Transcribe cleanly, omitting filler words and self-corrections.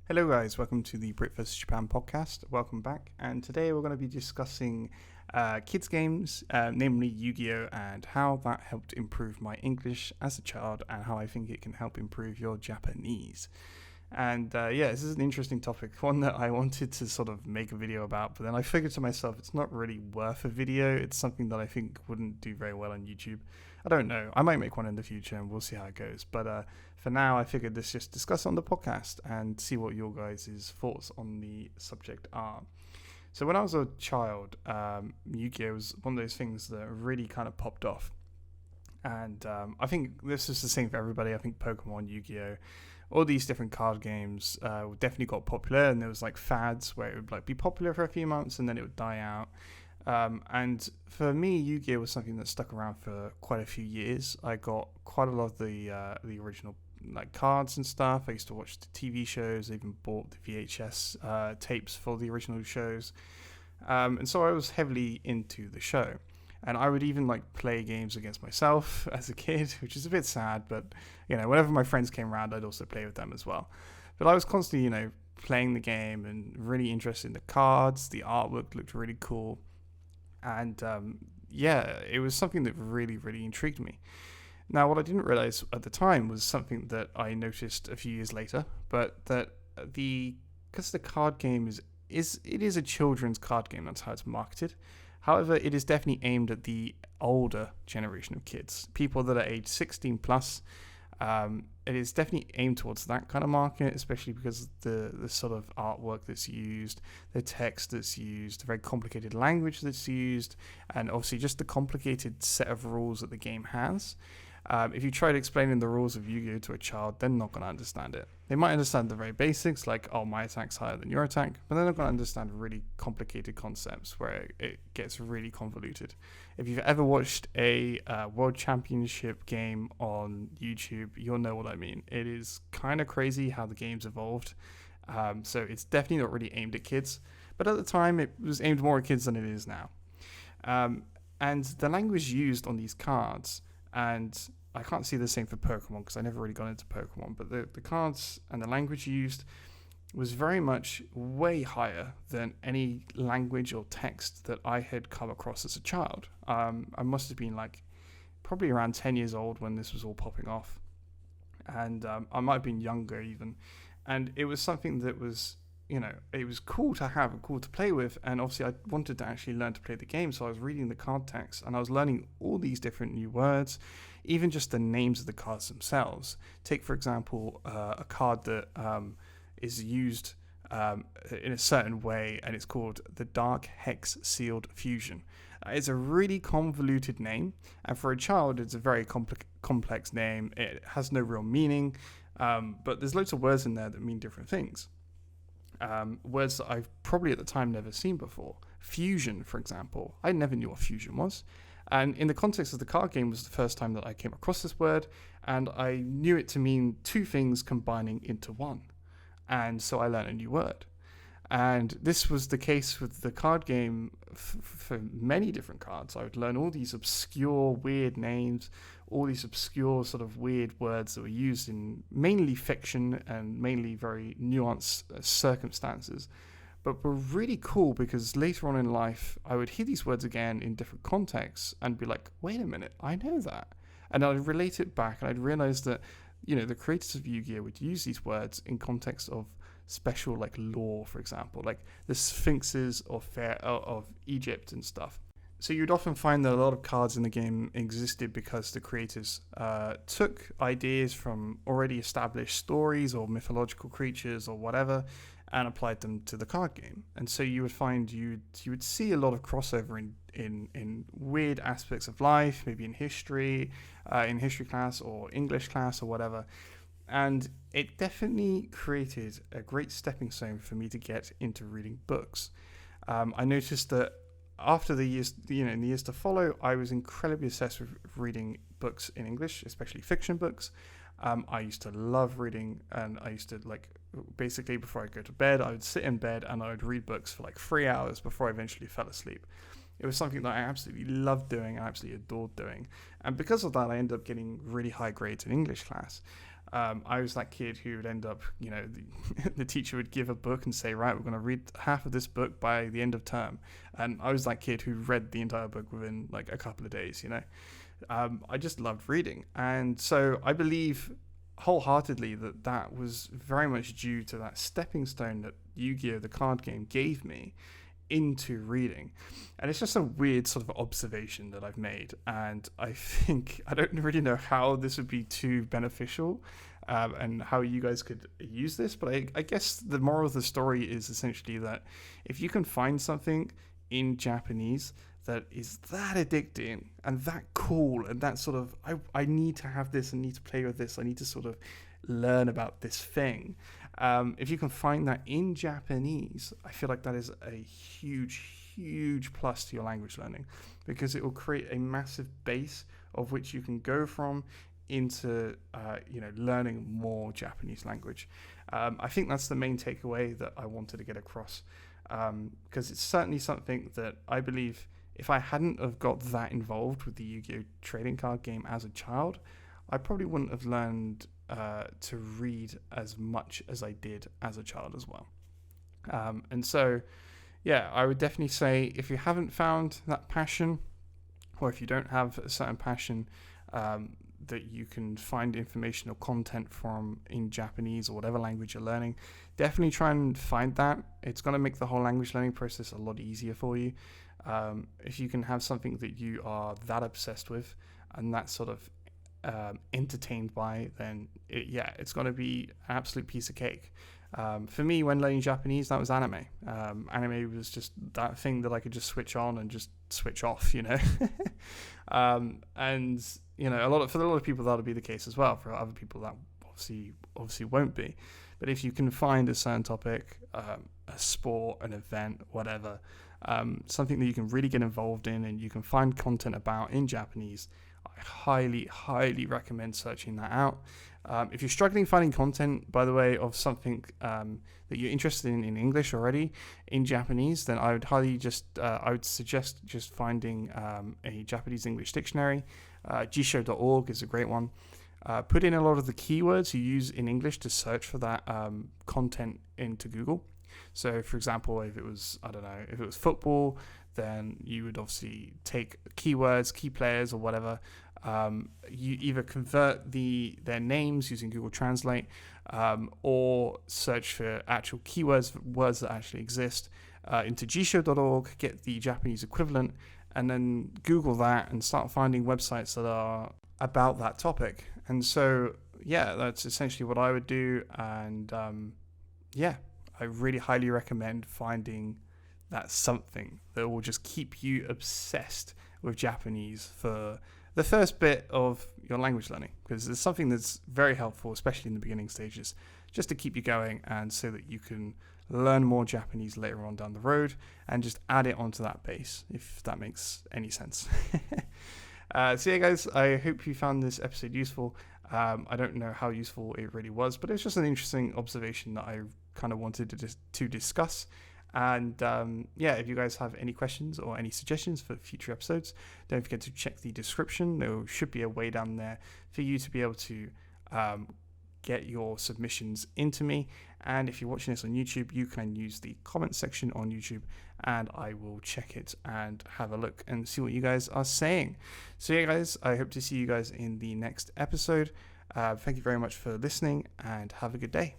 Hello guys, welcome to the BritVSJapan podcast. Welcome back, and today we're going to be discussing kids games, namely Yu-Gi-Oh, and how that helped improve my English as a child and how I think it can help improve your Japanese. And this is an interesting topic, one that I wanted to sort of make a video about, but then I figured to myself it's not really worth a video. It's something that I think wouldn't do very well on YouTube. I don't know. I might make one in the future and we'll see how it goes. But for now, I figured let's just discuss it on the podcast and see what your guys' thoughts on the subject are. So when I was a child, Yu-Gi-Oh was one of those things that really kind of popped off. And I think this is the same for everybody. I think Pokemon, Yu-Gi-Oh, all these different card games definitely got popular, and there was like fads where it would like be popular for a few months and then it would die out. And for me, Yu-Gi-Oh was something that stuck around for quite a few years. I got quite a lot of the original like cards and stuff. I used to watch the TV shows. I even bought the VHS tapes for the original shows, and so I was heavily into the show. And I would even like play games against myself as a kid, which is a bit sad. But whenever my friends came around, I'd also play with them as well. But I was constantly, playing the game and really interested in the cards. The artwork looked really cool. And it was something that really, really intrigued me. Now, what I didn't realize at the time was something that I noticed a few years later, but that because the card game is a children's card game, that's how it's marketed. However, it is definitely aimed at the older generation of kids, people that are age 16 plus. It is definitely aimed towards that kind of market, especially because the sort of artwork that's used, the text that's used, the very complicated language that's used, and obviously just the complicated set of rules that the game has. If you try to explain the rules of Yu-Gi-Oh to a child, they're not going to understand it. They might understand the very basics, like, oh, my attack's higher than your attack, but they're not going to understand really complicated concepts where it gets really convoluted. If you've ever watched a World Championship game on YouTube, you'll know what I mean. It is kind of crazy how the game's evolved. So it's definitely not really aimed at kids, but at the time it was aimed more at kids than it is now. And the language used on these cards, and I can't see the same for Pokemon because I never really got into Pokemon, but the cards and the language used was very much way higher than any language or text that I had come across as a child. I must have been like probably around 10 years old when this was all popping off, and I might have been younger even, and it was something that was it was cool to have and cool to play with. And obviously I wanted to actually learn to play the game, so I was reading the card text and I was learning all these different new words, even just the names of the cards themselves. Take, for example, a card that is used in a certain way, and it's called the Dark Hex Sealed Fusion. It's a really convoluted name, and for a child it's a very complex name. It has no real meaning, but there's loads of words in there that mean different things. Words that I've probably at the time never seen before. Fusion, for example. I never knew what fusion was. And in the context of the card game was the first time that I came across this word, and I knew it to mean two things combining into one. And so I learned a new word. And this was the case with the card game for many different cards. I would learn all these obscure, weird names, all these obscure sort of weird words that were used in mainly fiction and mainly very nuanced circumstances, but were really cool because later on in life, I would hear these words again in different contexts and be like, wait a minute, I know that. And I'd relate it back, and I'd realize that, the creators of Yu-Gi-Oh would use these words in context of special like lore, for example, like the sphinxes of Egypt and stuff. So you'd often find that a lot of cards in the game existed because the creators took ideas from already established stories or mythological creatures or whatever and applied them to the card game. And so you would find you would see a lot of crossover in weird aspects of life, maybe in history class or English class or whatever. And it definitely created a great stepping stone for me to get into reading books. I noticed that after the years, in the years to follow, I was incredibly obsessed with reading books in English, especially fiction books. I used to love reading, and I used to basically before I go to bed, I would sit in bed and I would read books for like 3 hours before I eventually fell asleep. It was something that I absolutely loved doing, I absolutely adored doing. And because of that, I ended up getting really high grades in English class. I was that kid who would end up, the teacher would give a book and say, right, we're going to read half of this book by the end of term. And I was that kid who read the entire book within like a couple of days, I just loved reading. And so I believe wholeheartedly that was very much due to that stepping stone that Yu-Gi-Oh! The card game gave me into reading. And it's just a weird sort of observation that I've made, and I don't really know how this would be too beneficial, and how you guys could use this, but I guess the moral of the story is essentially that if you can find something in Japanese that is that addicting and that cool and that sort of I need to have this, I need to play with this, I need to sort of learn about this thing, if you can find that in Japanese, I feel like that is a huge plus to your language learning, because it will create a massive base of which you can go from into learning more Japanese language. I think that's the main takeaway that I wanted to get across, because it's certainly something that I believe if I hadn't have got that involved with the Yu-Gi-Oh! Trading card game as a child, I probably wouldn't have learned to read as much as I did as a child as well. And so, yeah, I would definitely say if you haven't found that passion, or if you don't have a certain passion that you can find information or content from in Japanese or whatever language you're learning, definitely try and find that. It's going to make the whole language learning process a lot easier for you. If you can have something that you are that obsessed with and that sort of entertained by, then it's going to be an absolute piece of cake. For me, when learning Japanese, that was anime. Anime was just that thing that I could just switch on and just switch off, and for a lot of people that'll be the case as well. For other people, that obviously won't be. But if you can find a certain topic, a sport, an event, whatever, something that you can really get involved in and you can find content about in Japanese, I highly recommend searching that out. If you're struggling finding content, by the way, of something that you're interested in English already in Japanese, then I would suggest just finding a Japanese English dictionary. Jisho.org is a great one. Put in a lot of the keywords you use in English to search for that content into Google. So, for example, if it was football, then you would obviously take keywords, key players, or whatever. You either convert their names using Google Translate, or search for actual keywords, words that actually exist, into jisho.org, get the Japanese equivalent, and then Google that and start finding websites that are about that topic. And so, that's essentially what I would do. And I really highly recommend finding that something that will just keep you obsessed with Japanese for the first bit of your language learning, because it's something that's very helpful, especially in the beginning stages, just to keep you going and so that you can learn more Japanese later on down the road and just add it onto that base, if that makes any sense. So yeah, guys, I hope you found this episode useful. I don't know how useful it really was, but it's just an interesting observation that I kind of wanted to discuss. And if you guys have any questions or any suggestions for future episodes, don't forget to check the description. There should be a way down there for you to be able to get your submissions into me. And if you're watching this on YouTube, you can use the comment section on YouTube and I will check it and have a look and see what you guys are saying. So yeah, guys, I hope to see you guys in the next episode. Thank you very much for listening and have a good day.